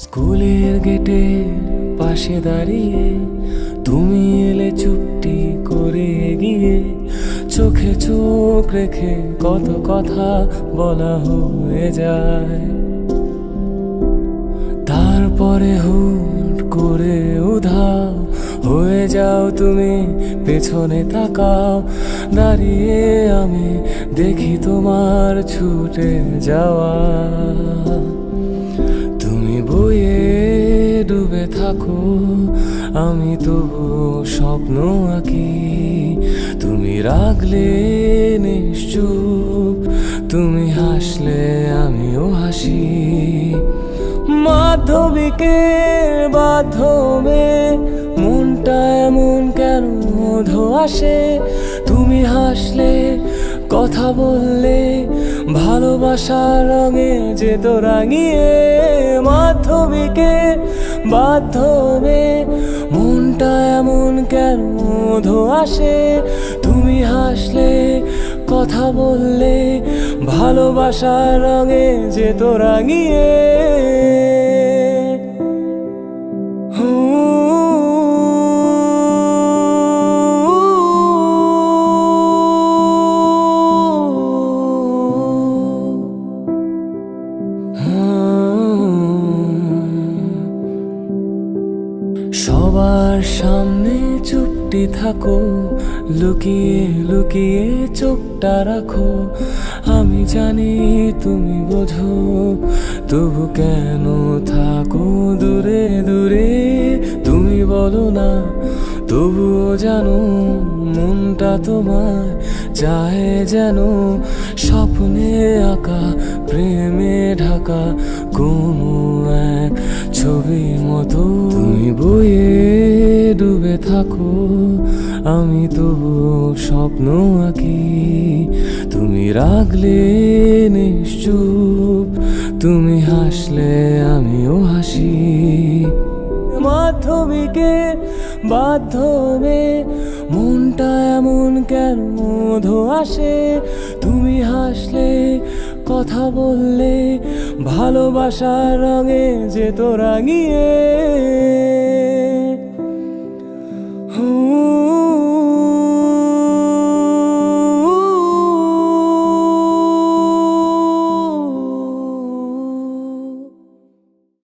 স্কুলের গেটের পাশে দাঁড়িয়ে তুমি এলে চুপটি করে গিয়ে, চোখে চোখ রেখে কত কথা বলা হয়ে যায়। তারপরে হুট করে উধাও হয়ে যাও তুমি, পেছনে তাকাও দাঁড়িয়ে আমি দেখি তোমার ছুটে যাওয়া। তুমি বইয়ে ডুবে থাকো, আমি তবু স্বপ্ন আঁকি। তুমি রাগলে নিশ্চুপ, তুমি হাসলে আমিও হাসি। মাধ্যমিকের মাধ্যমে মনটা এমন কেন ধোয়াশে? তুমি হাসলে কথা বললে ভালোবাসার রঙে যেত রাঙিয়ে। মাধ্যমিকের মাধ্যমে মনটা এমন কেন ধোয়াশে? তুমি হাসলে কথা বললে ভালোবাসার রঙে যেত রাঙিয়ে। সবার সামনে চুপটি থাকো, লুকিয়ে লুকিয়ে চোখটা রাখো। আমি জানি তুমি বোঝো, তবু কেন থাকো দূরে দূরে? তুমি বলো না তবুও জানো, মনটা তোমার চায় যেন স্বপ্নে আঁকা প্রেমে ঢাকা কোনো এক ছবির মতো। তুমি বইয়ে ডুবে থাকো, আমি তবু স্বপ্ন আঁকি। তুমি রাগলে নিশ্চুপ, তুমি হাসলে আমিও হাসি। মাধ্যমিকের মাধ্যমে মনটা এমন কেন ধোয়াশে? তুমি হাসলে কথা বললে ভালোবাসার রঙে যেত রাঙিয়ে।